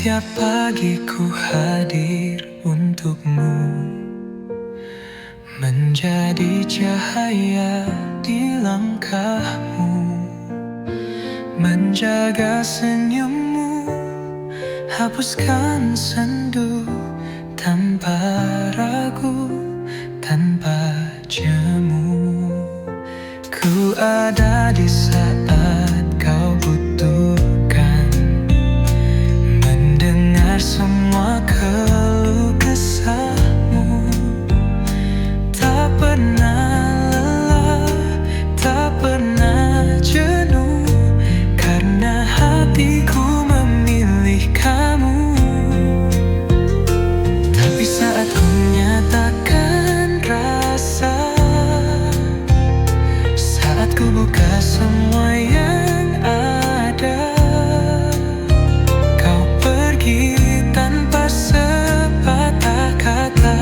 Setiap pagi ku hadir untukmu, menjadi cahaya di langkahmu, menjaga senyummu, hapuskan sendu tanpa ragu, tanpa jemu. Ku ada di saat kau butuhkan, mendengar semua keluh kesahmu. Tak pernah lelah, tak pernah jenuh, karena hatiku memilih kamu. Tapi saat ku nyatakan rasa, saat ku buka semua yang ada, kau pergi tanpa sepatah kata,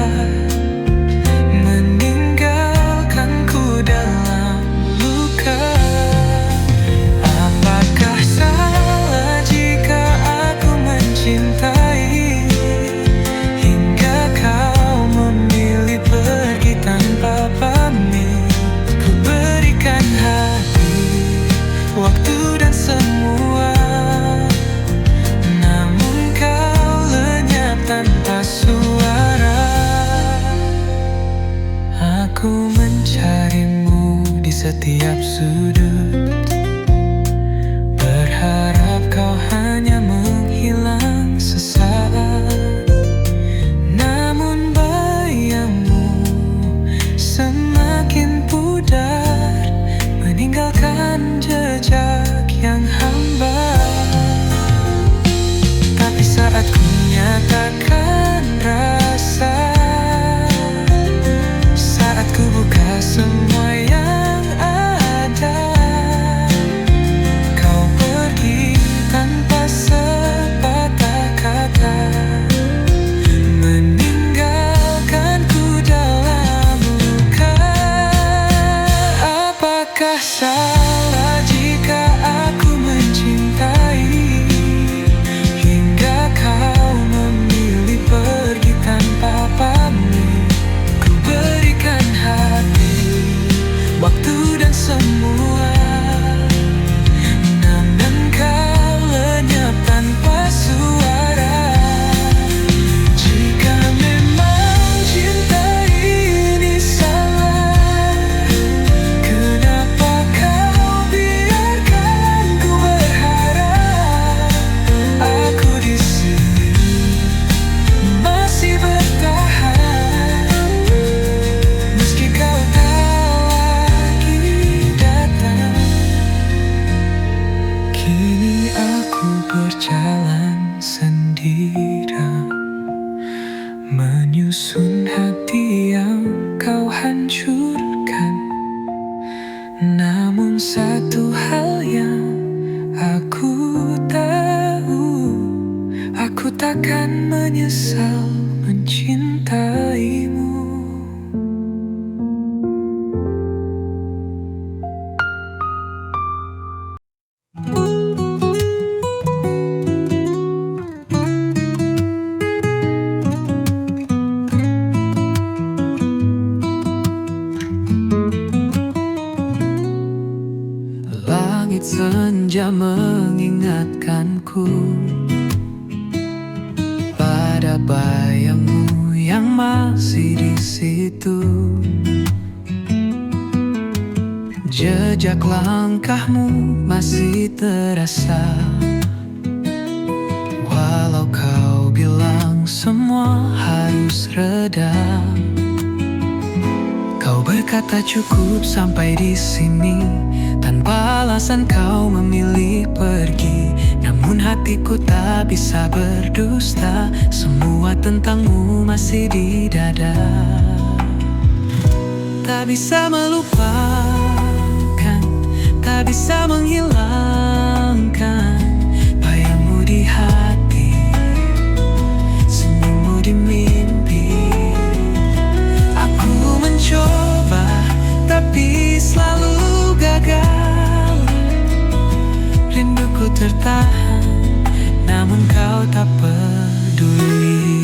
meninggalkanku dalam luka. Apakah salah jika aku mencintai, hingga kau memilih pergi tanpa pamit? Ku berikan hati, waktu dan semua, namun kau lenyap tanpa suara. Aku mencarimu di setiap sudut, berharap kau hanya menghilang sesaat. Namun bayangmu semakin pudar, meninggalkan jejak yang hambar. Tapi saat ku nyatakan rasa, saat ku buka semua yang ada, kau pergi tanpa sepatah kata, meninggalkanku dalam luka. Apakah salah jika aku mencintai, hingga kau memilih pergi tanpa pamit? Ku berikan hati, waktu dan semua, namun kau lenyap tanpa suara. Jika memang cinta ini salah, kenapa kau biarkan ku berharap? Aku di sini masih bertahan, meski kau tak lagi datang. Kini aku berjalan sendirian, menyusun hati yang kau hancurkan. Namun satu hal yang aku tahu, aku takkan menyesal mencintaimu. Langit senja mengingatkanku pada bayangmu yang masih di situ. Jejak langkahmu masih terasa, walau kau bilang semua harus reda. Kau berkata cukup sampai di sini, tanpa alasan kau memilih pergi. Namun hatiku tak bisa berdusta, semua tentangmu masih di dada. Tak bisa melupakan, tak bisa menghilangkan bayangmu di hati, senyummu di mimpi. Aku mencoba tapi selalu gagal, rinduku tertahan namun kau tak peduli.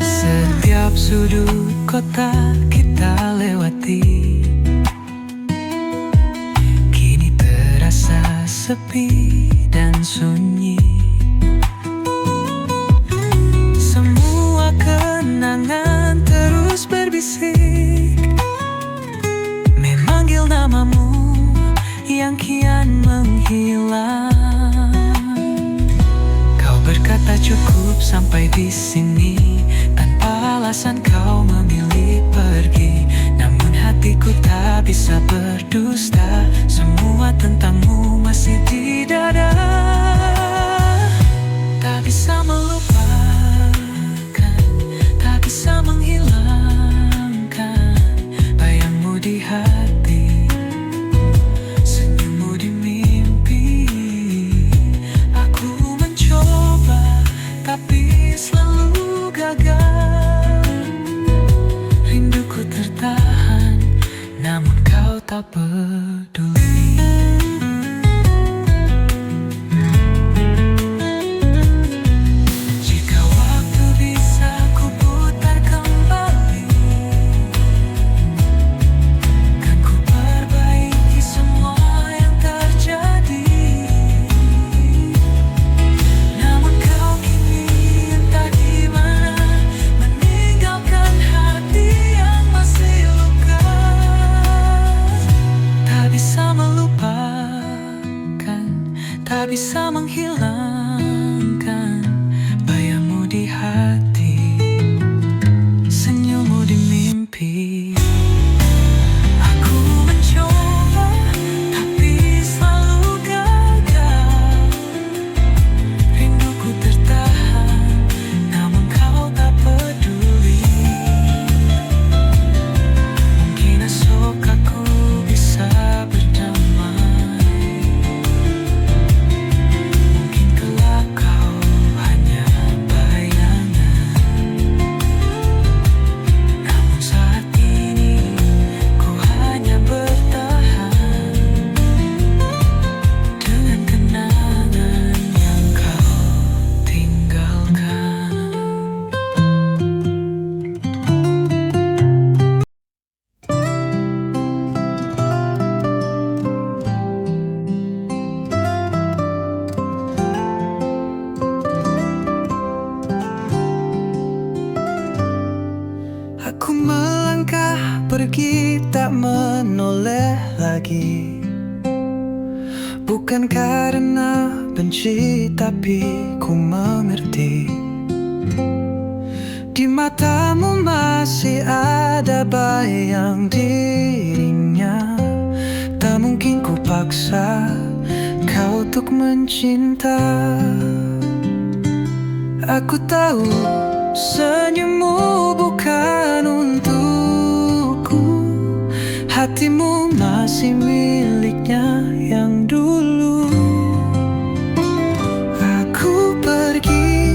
Setiap sudut kota kita lewati kini terasa sepi dan sunyi. Semua kenangan terus berbisik, memanggil namamu yang kian menghilang. Kau berkata cukup sampai di sini, tanpa alasan kau memilih pergi. Namun hatiku tak bisa berdusta, semua tentangmu masih di dada. Tak bisa melupakan, tak bisa menghilangkan bayangmu di hati, senyummu di mimpi. Aku mencoba tapi selalu gagal. Rinduku tertahan, namun kau tak peduli. Jika waktu bisa ku putar kembali, kan ku perbaiki semua yang terjadi. Namun kau kini entah di mana, meninggalkan hati yang masih luka. Tak bisa melupakan, tak bisa menghilangkan bayangmu di hati, senyummu di mimpi. Aku mencoba tapi selalu gagal. Rinduku tertahan, namun kau tak peduli. Mungkin esok aku bisa berdamai, mungkin kelak kau hanya bayangan. Namun saat ini ku hanya bertahan dengan kenangan yang kau tinggalkan. Aku melangkah pergi tak menoleh lagi, bukan karena benci tapi ku mengerti. Di matamu masih ada bayang dirinya. Tak mungkin ku paksa kau untuk mencinta. Aku tahu senyummu bukan untukku, hatimu masih miliknya yang dulu. Aku pergi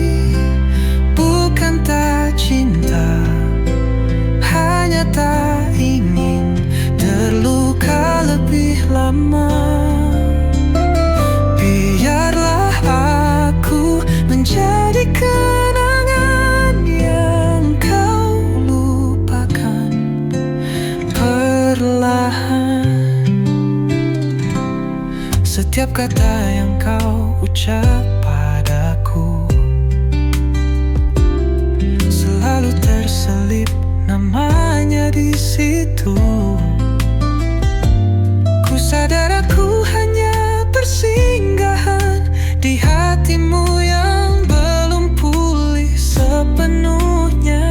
bukan tak cinta, hanya tak ingin terluka lebih lama. Biarlah aku menjadi kenangan yang kau lupakan perlahan. Setiap kata yang kau ucap padaku selalu terselip namanya di situ. Ku sadar aku hanya persinggahan di hatimu yang belum pulih sepenuhnya.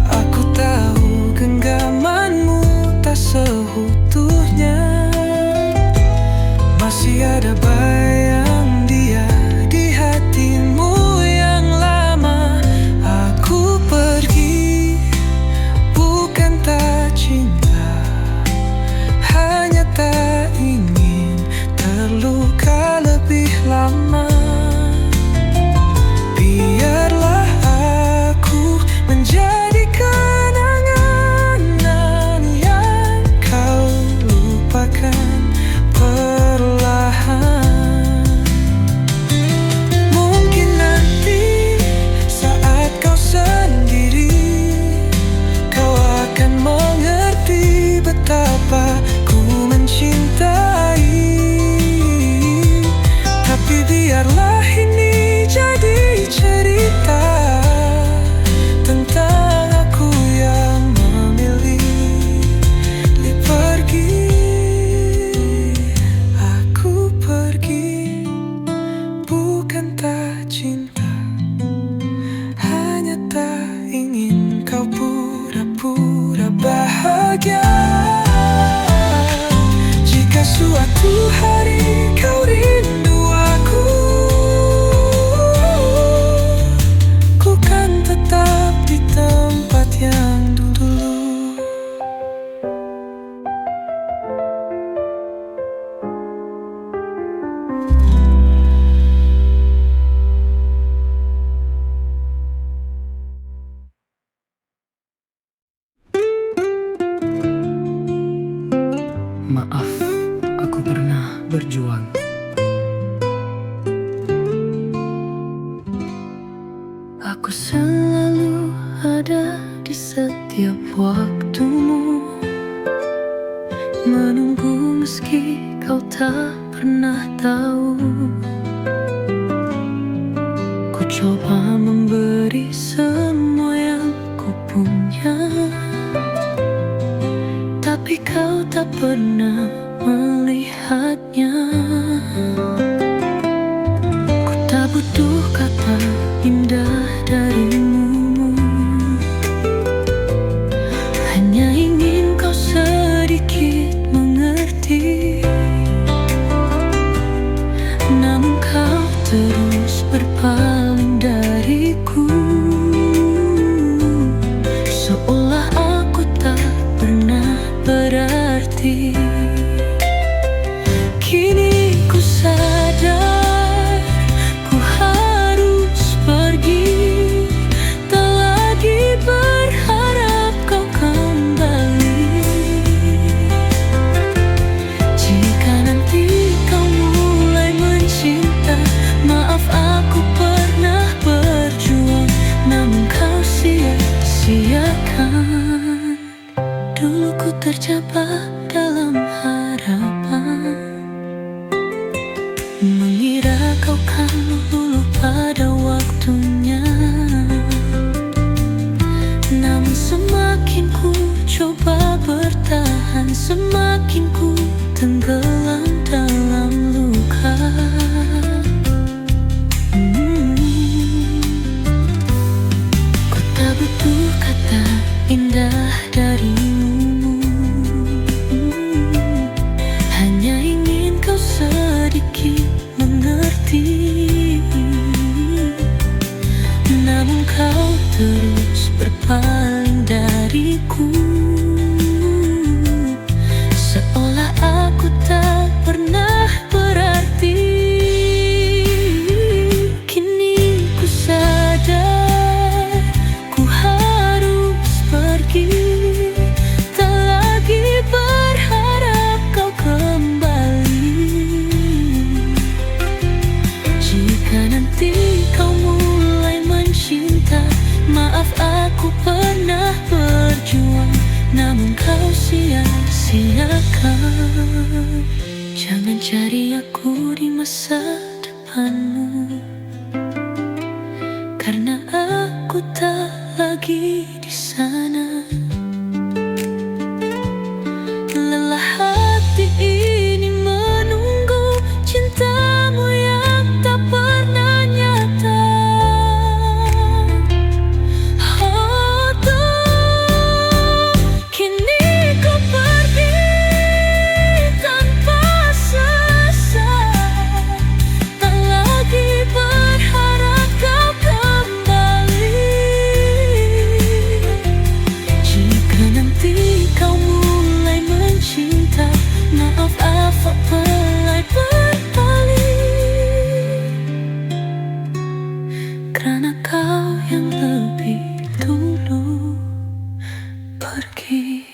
Aku tahu genggamanmu tak seutuhnya, masih ada bayang dia di hatimu yang lama. Aku pergi bukan tak cinta, hanya tak ingin bahagia. Jika suatu hari kau rindu aku, ku kan tetap di tempat yang dulu. Maaf, aku pernah berjuang. Aku selalu ada di setiap waktumu, menunggu meski kau tak pernah tahu. Ku coba memberi semua yang ku punya, tapi kau tak pernah melihatnya. Ku tak butuh kata indah darimu, hanya ingin kau sedikit mengerti. Namun kau terus berpaling dariku, seolah aku tak pernah berarti. Kini ku sadar, ku harus pergi, tak lagi berharap kau kembali. Jika nanti kau mulai mencinta, maaf aku pernah berjuang, namun kau sia-siakan. Dulu ku terjebak dalam harapan, mengira kau kan luluh pada waktunya. Namun semakin ku coba bertahan, semakin ku tenggelam dalam luka. Ku tak butuh kata indah darimu, hanya ingin kau sedikit mengerti. Namun kau terus berpaling dariku, seolah aku tak pernah berarti. Kini ku sadar, ku harus pergi, tak lagi berharap kau kembali. Jika nanti kau mulai mencinta, maaf aku pernah berjuang, namun kau sia-siakan. Jangan cari aku di masa depanmu, karena aku tak lagi di sana. Lelah hati ini menunggu cintamu yang tak pernah nyata. Oh tuh, kini ku pergi tanpa sesat, tak lagi berharap kau kembali. Jika nanti kau mulai mencinta, maaf apa mulai berbalik, karena kau yang lebih dulu pergi.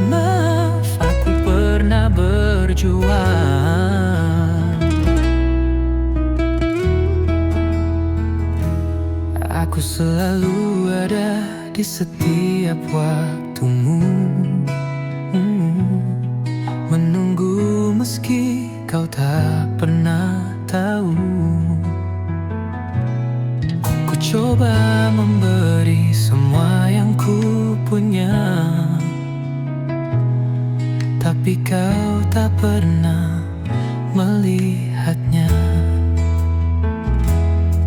Maaf aku pernah berjuang, aku selalu ada di setiap waktumu, menunggu meski kau tak pernah tahu. Ku coba memberi beri semua yang ku punya, tapi kau tak pernah melihatnya.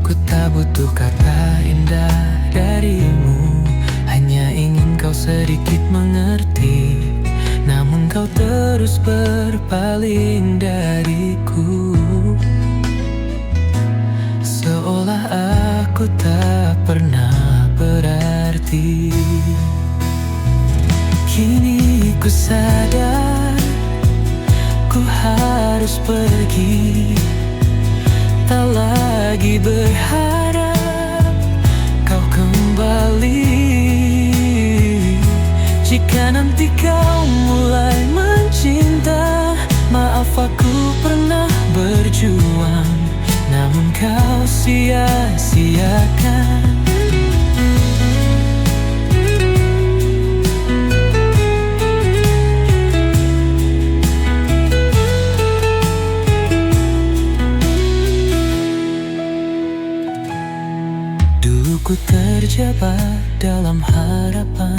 Ku tak butuh kata indah darimu, hanya ingin kau sedikit mengerti. Namun kau terus berpaling dariku, seolah aku tak pernah berarti. Kini ku sadar, ku harus pergi, tak lagi berharap kau kembali. Jika nanti kau mulai mencinta, maaf aku pernah berjuang, namun kau sia-siakan. Dulu ku terjebak dalam harapan,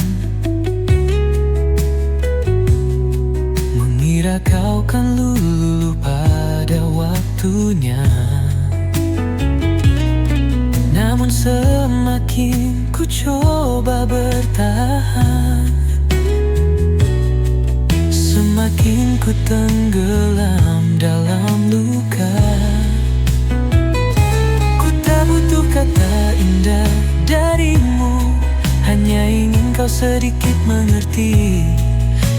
mengira kau kan lulu pada waktunya. Namun semakin ku coba bertahan, semakin ku tenggelam dalam luka. Ku tak butuh kata indah darimu, hanya ingin kau sedikit mengerti.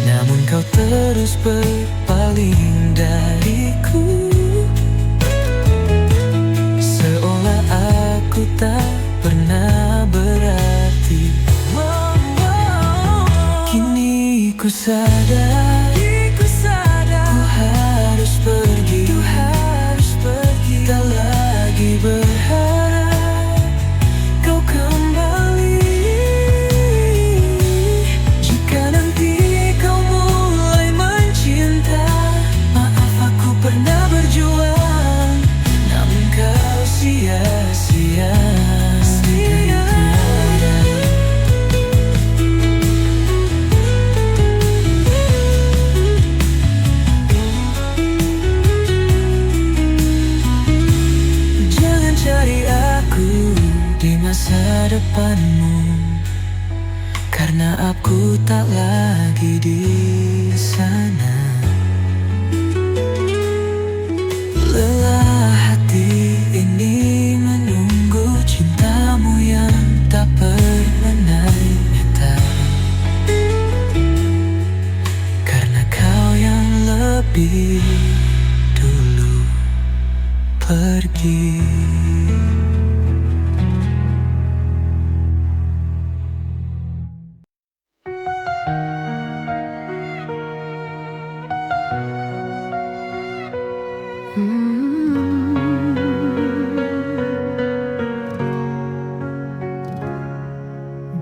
Namun kau terus berpaling dariku, seolah aku tak pernah berarti. Kini ku sadar, ku harus pergi, tak lagi berharap kau kembali. Jika nanti kau mulai mencinta, maaf aku pernah berjuang, namun kau sia-sia. Jangan cari aku di masa depanmu, karena aku tak lagi di sana. Lelah hati ini menunggu cintamu yang tak pernah nyata, karena kau yang lebih dulu pergi.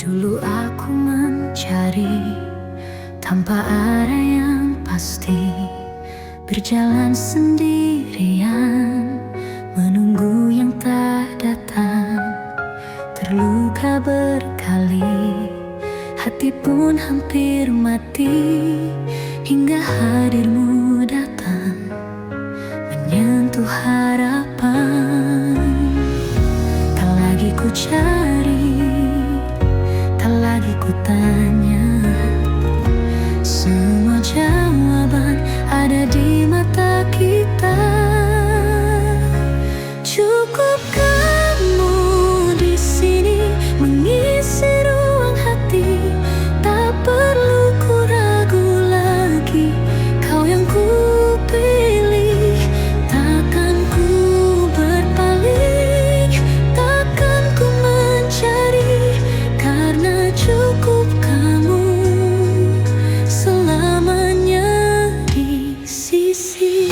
Dulu aku mencari tanpa arah yang pasti, berjalan sendirian, menunggu yang tak datang. Terluka berkali, hati pun hampir mati, hingga hadirmu datang menyentuh harapan. Tak lagi ku cari, tak lagi ku tanya, semua jawaban ada di mata kita. Cukup kamu di sini mengisi ruang hati, tak perlu ku ragu lagi, kau yang ku pilih. Takkan ku berpaling, takkan ku mencari, karena cukup kamu selamanya di sisi.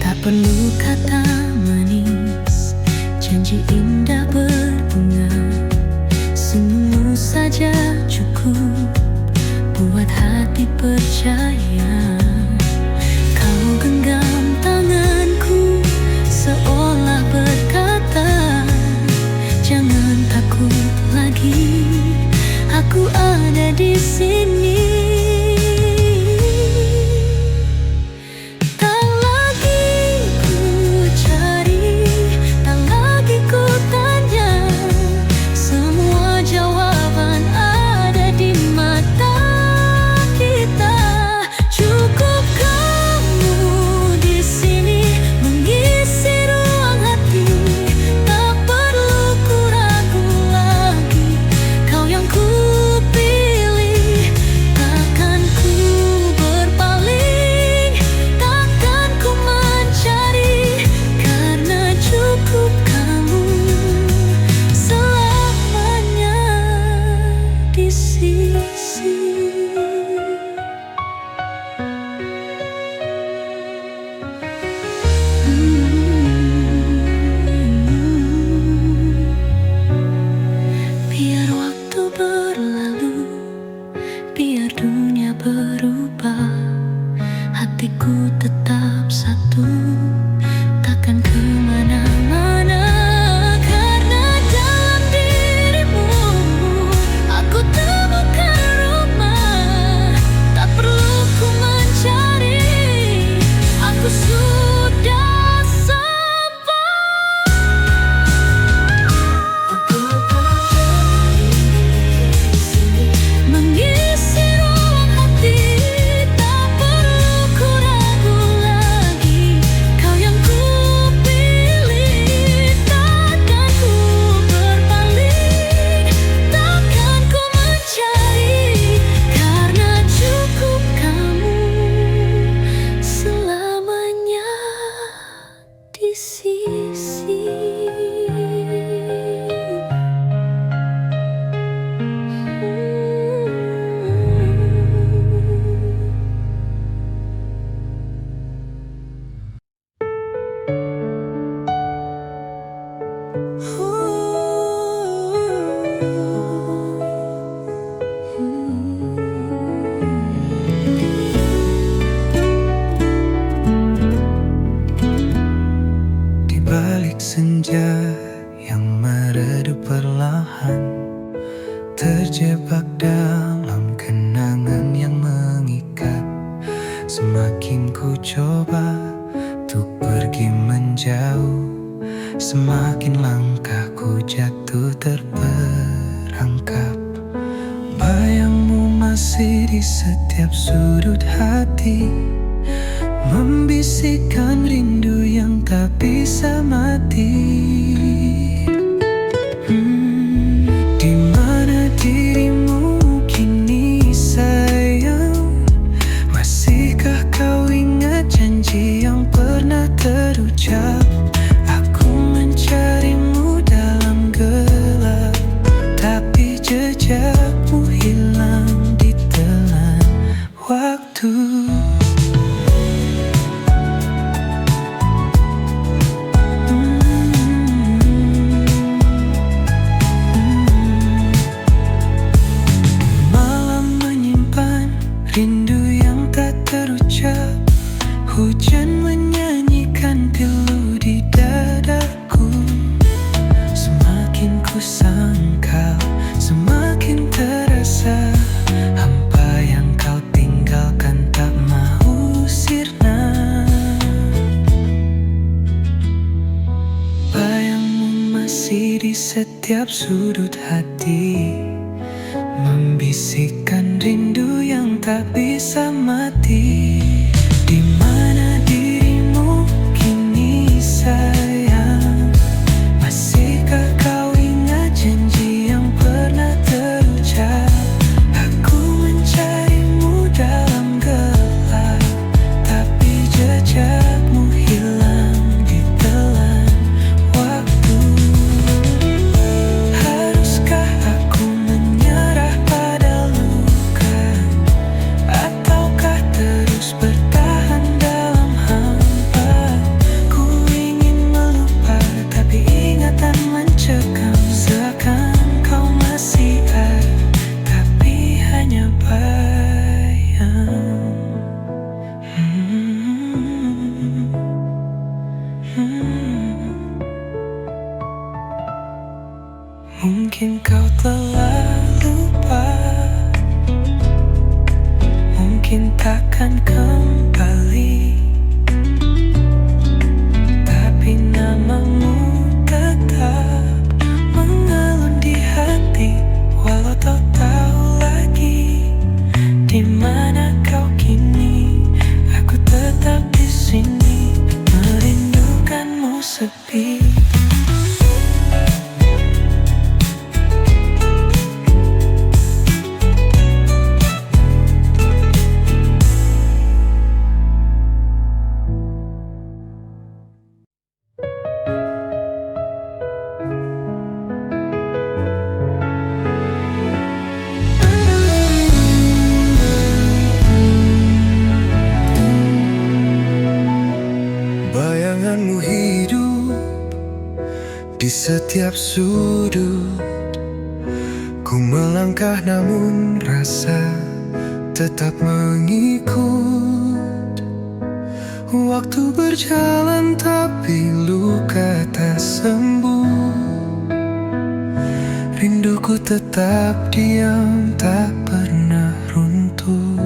Tak perlu kata manis, janji indah berbunga, senyummu saja cukup buat hati percaya. Kau genggam tanganku sisi. Di balik senja yang meredup perlahan, terjebak dalam kenangan yang mengikat. Semakin ku coba untuk pergi menjauh, semakin langkahku jatuh terperangkap. Bayangmu masih di setiap sudut hati, membisikkan rindu yang tak bisa mati. Di mana dirimu kini sayang? Masihkah kau ingat janji yang pernah terucap? Aku mencarimu dalam gelap, tapi jejakmu hilang ditelan waktu. Rindu yang tak terucap, hujan menyanyikan pilu di dadaku. Semakin ku sangkal, semakin terasa hampa yang kau tinggalkan tak mau sirna. Bayangmu masih di setiap sudut hati, membisikkan rindu yang tak bisa mati. Di mana dirimu kini sayang? Masihkah kau ingat janji yang pernah terucap? Aku mencarimu dalam gelap, tapi jejakmu hilang ditelan waktu. Haruskah aku menyerah pada luka, ataukah terus bertahan dalam hampa? Ku ingin melupa, tapi ingatan mencekam. Seakan kau masih ada, tapi hanya bayang. Mungkin kau telah lupa, mungkin takkan kembali, tapi namamu tetap mengalun di hati. Walau tak tahu lagi di mana kau kini, aku tetap di sini merindukanmu sepi. Bayanganmu hidup di setiap sudut. Ku melangkah namun rasa tetap mengikut. Waktu berjalan tapi luka tak sembuh. Rinduku tetap diam, tak pernah runtuh.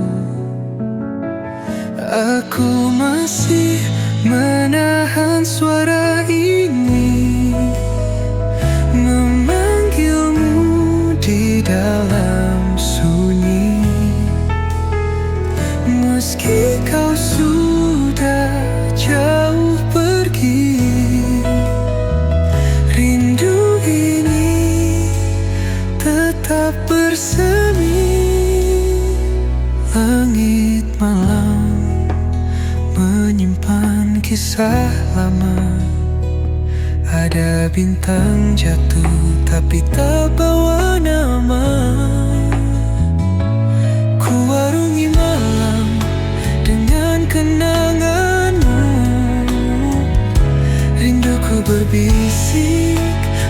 Aku masih menahan suara ini, memanggilmu di dalam sunyi. Meski kau sudah jauh pergi, rindu ini tetap bersemi. Langit malam menyimpan kisah lama. Jika bintang jatuh tapi tak bawa nama, ku warungi malam dengan kenanganmu. Rinduku berbisik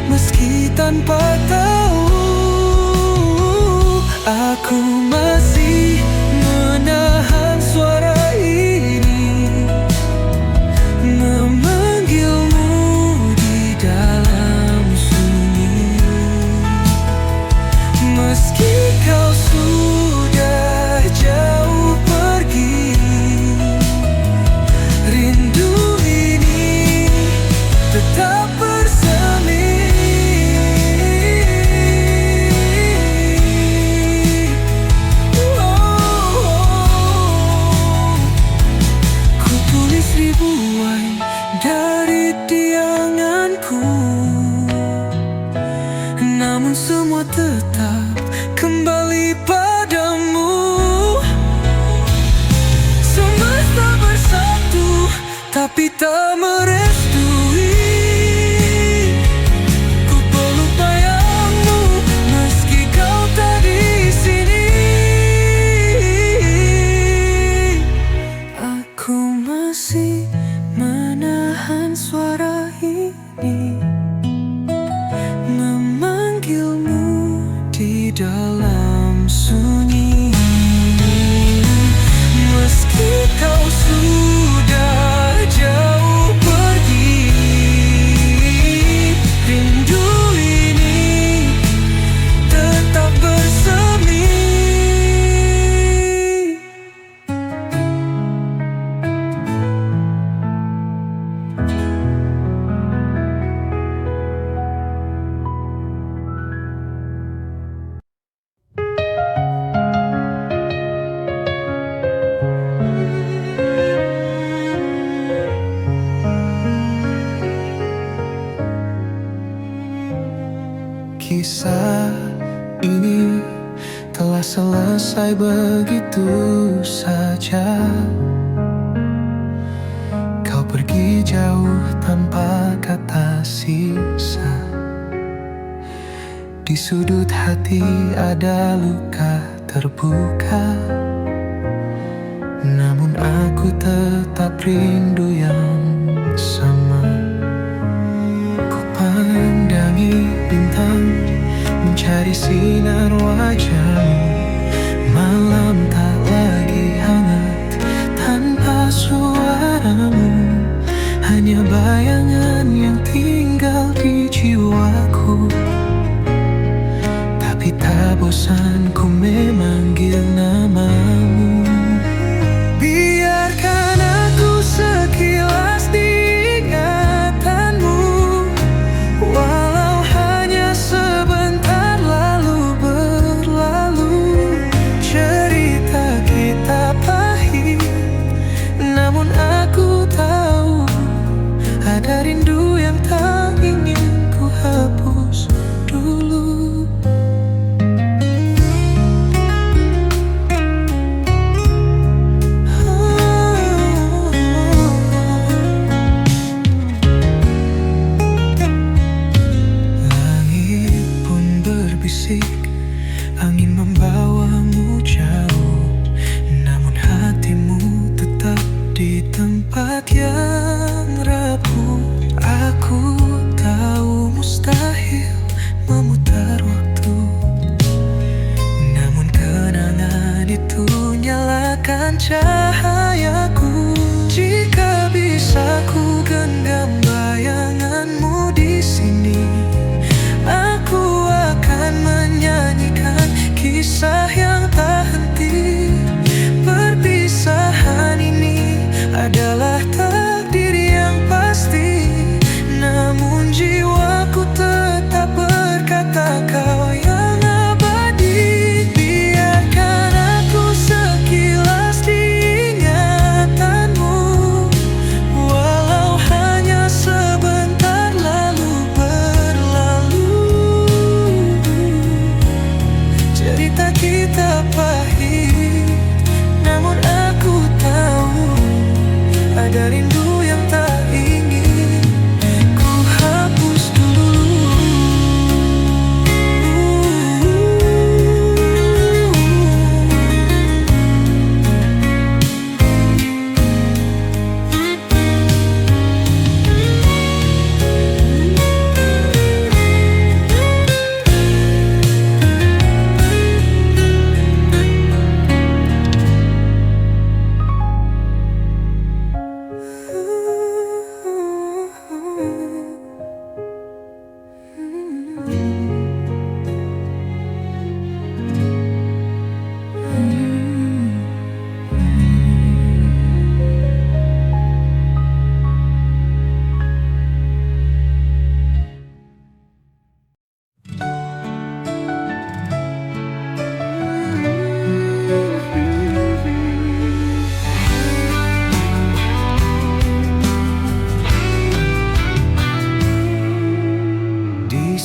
meski tanpa tahu. Aku masih menahan suara ini, memanggilmu di dalam sunyi. Meski kau sudah jauh pergi, rindu ini tetap bersemi. Ku tulis ribuan dari dianganku, namun semua tetap kembali padamu. Semesta bersatu tapi tak merestui. Ku peluk bayangmu meski kau tak di sini. Aku masih menahan suara ini, memanggilmu di dalam sunyi. Meski kau sudah jauh pergi, rindu ini tetap bersemi. Kisah ini telah selesai begitu saja. Kau pergi jauh tanpa kata sisa. Di sudut hati ada luka terbuka, namun aku tetap rindu yang sama. Ku pandangi bintang, mencari sinar wajahmu. Malam tak lagi hangat tanpa suaramu, hanya bayangan yang tinggal di jiwaku. Tapi tak bosan ku memanggil namamu. Biarkan aku sekilas diingatanmu, walau hanya sebentar lalu berlalu. Cerita kita pahit, namun aku tahu ada rindu yang tak ingin ku hapus dulu.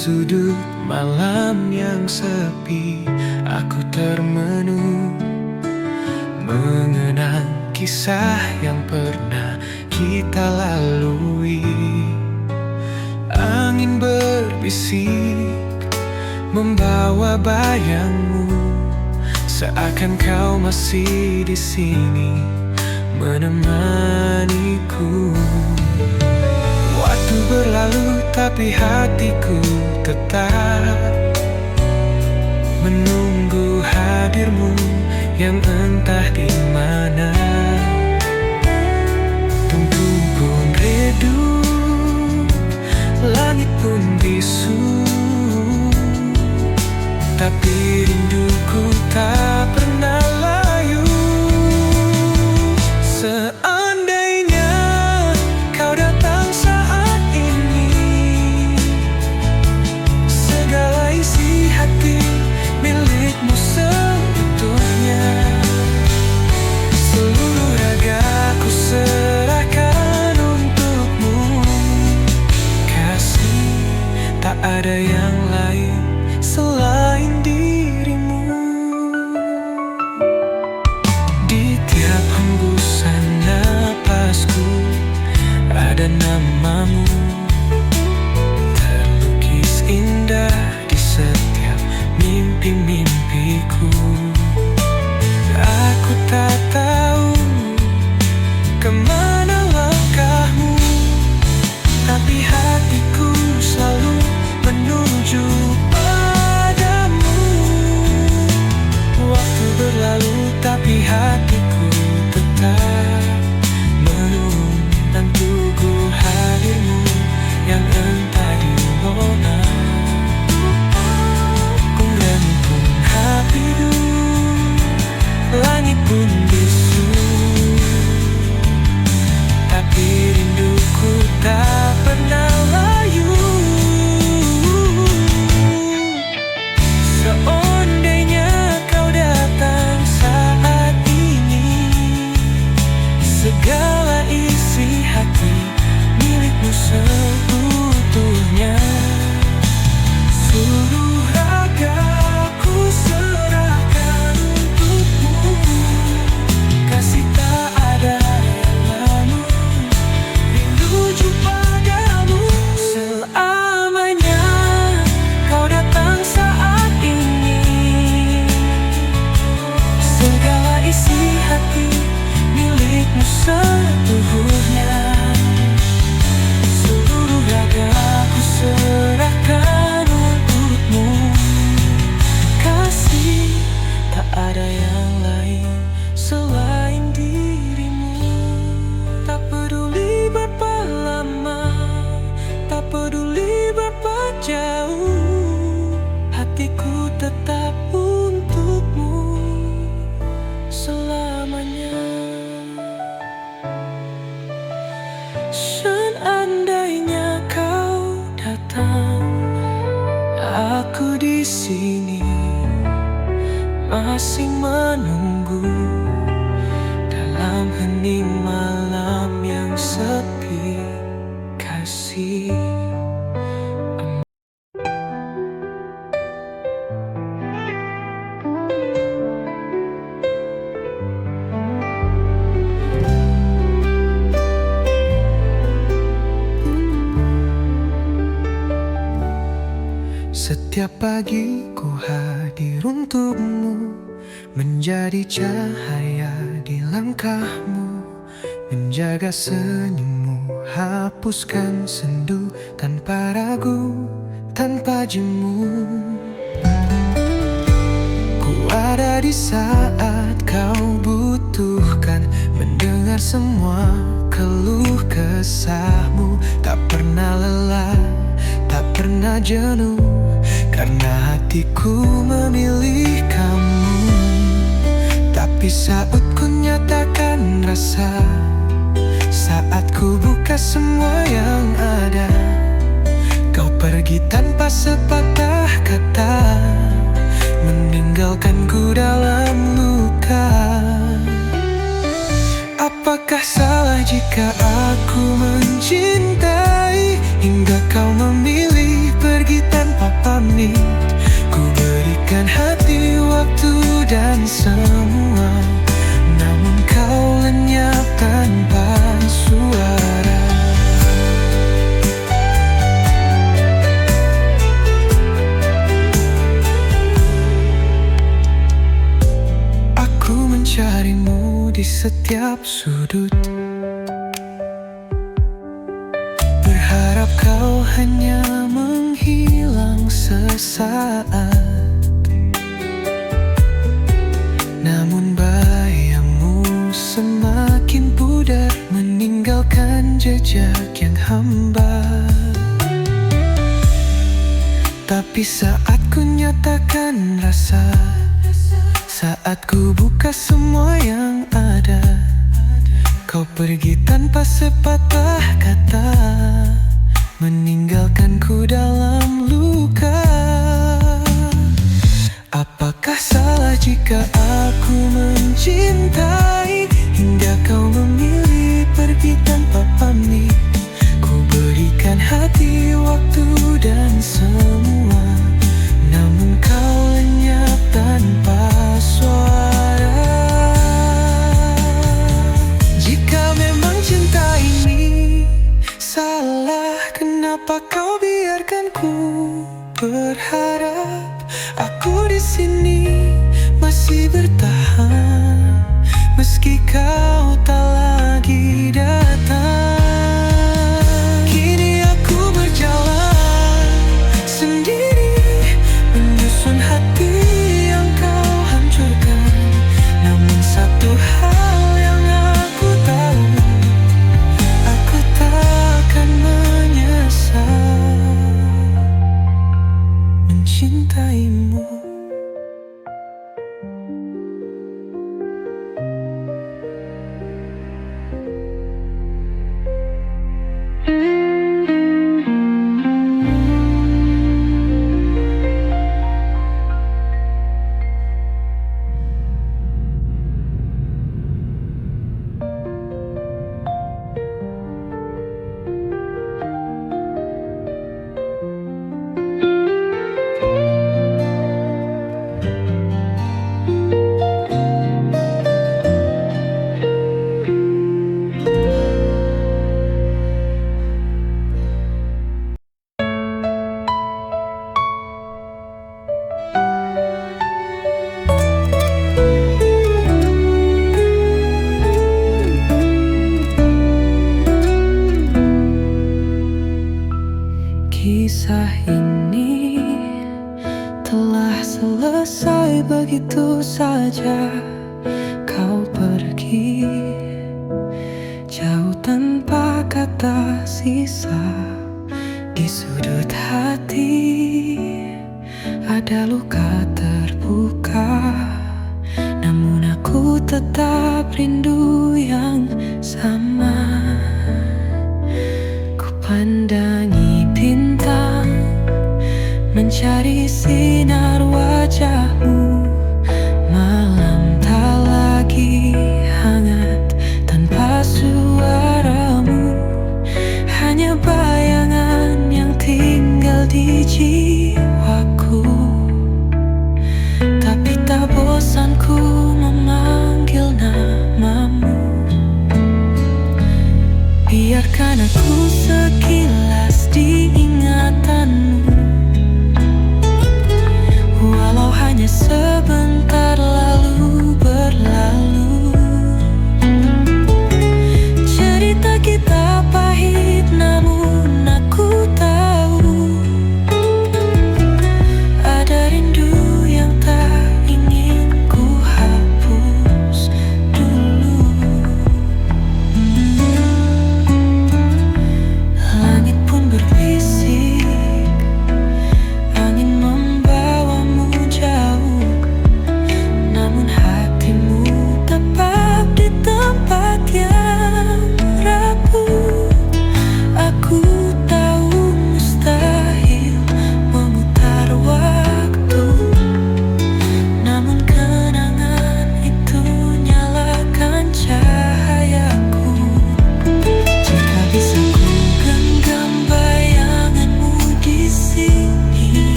sudut malam yang sepi, aku termenung mengenang kisah yang pernah kita lalui. Angin berbisik membawa bayangmu, seakan kau masih di sini menemaniku. Waktu berlalu tapi hatiku tetap menunggu hadirmu yang entah di mana. Tunggu pun redup, langit pun bisu, tapi rinduku tak pernah layu. Seandainya kau datang saat ini, segala isi hati milikmu seutuhnya. Seluruh ragaku serahkan untukmu, kasih, tak ada yang lain selain dirimu. Di tiap hembusan napasku ada namamu, terlukis indah di setiap mimpi-mimpiku. Aku tak tahu kemana langkahmu, tapi hatiku selalu menuju padamu. Waktu berlalu tapi hatiku tetap menunggu hadirmu yang entah di mana. Kemudian pun hidup, langit pun bisu, tapi rinduku tak pernah layu. Seandainya kau datang saat ini, segala isi hati milikmu seutuhnya. Seluruh ragaku serahkan untukmu, kasih tak ada yang lalu, rindu padamu. Selamanya kau datang saat ini, segala isi hati milikmu seutuhnya. Seluruh ragaku serahkan untukmu, kasih, tak ada yang lain selain dirimu. Tak peduli berapa lama, tak peduli berapa jauh, hatiku tetap untukmu selamanya. Seandainya kau datang, aku di sini masih menunggu dalam hening malam yang sepi, kasih. Setiap pagi ku hadir untukmu, menjadi cahaya di langkahmu, menjaga senyummu, hapuskan sendu tanpa ragu, tanpa jemu. Ku ada di saat kau butuhkan, mendengar semua keluh kesahmu, tak pernah lelah, tak pernah jenuh, karena hatiku memilih kamu. Tapi saat ku nyatakan rasa, saat ku buka semua yang ada, kau pergi tanpa sepatah kata, meninggalkanku dalam luka. Apakah salah jika aku mencintai hingga kau memilih pergi tanpa setiap sudut. Berharap kau hanya menghilang sesaat, namun bayangmu semakin pudar, meninggalkan jejak yang hambar. Tapi saat ku nyatakan rasa, saat ku buka semua yang ada, kau pergi tanpa sepatah kata, meninggalkanku dalam luka. Apakah salah jika aku mencintai hingga kau memilih pergi tanpa pamit? Ku berikan hati, waktu dan semua, namun kau lenyap tanpa suara. Jika memang cinta ini salah, kenapa kau biarkan ku berharap? Aku di sini masih bertahan, meski kau tak lagi datang. Kini aku berjalan sendiri, menyusun hati yang kau hancurkan. Namun satu hal yang aku tahu, aku takkan menyesal mencintaimu. Kisah ini telah selesai begitu saja. Kau pergi jauh tanpa kata sisa. Di sudut hati ada luka terbuka, namun aku tetap rindu yang sama. Ku pandangi bintang, mencari sinar wajahmu. Malam tak lagi hangat tanpa suaramu, hanya bayangan yang tinggal di jiwaku. Tapi tak bosan ku memanggil namamu. Biarkan aku sekilas di ingatanmu, walau hanya sebentar lalu berlalu. Cerita kita pahit, namun aku tahu ada rindu yang tak ingin ku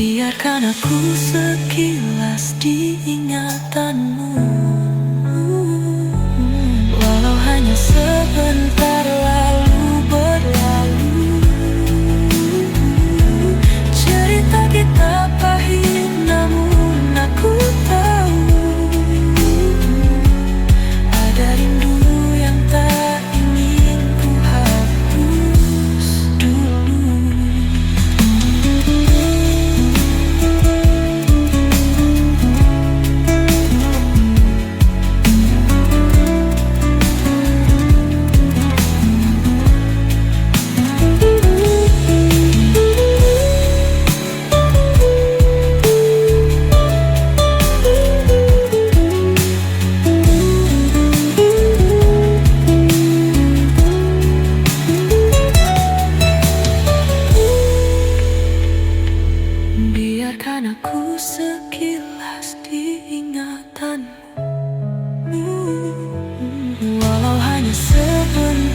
Biarkan aku sekilas di ingatanmu, walau hanya sebentar lalu berlalu. Cerita kita pahit namun aku tahu ada rindu yang tak ingin ku hapus dulu. Biarkan aku sekilas di ingatanmu, walau hanya sebentar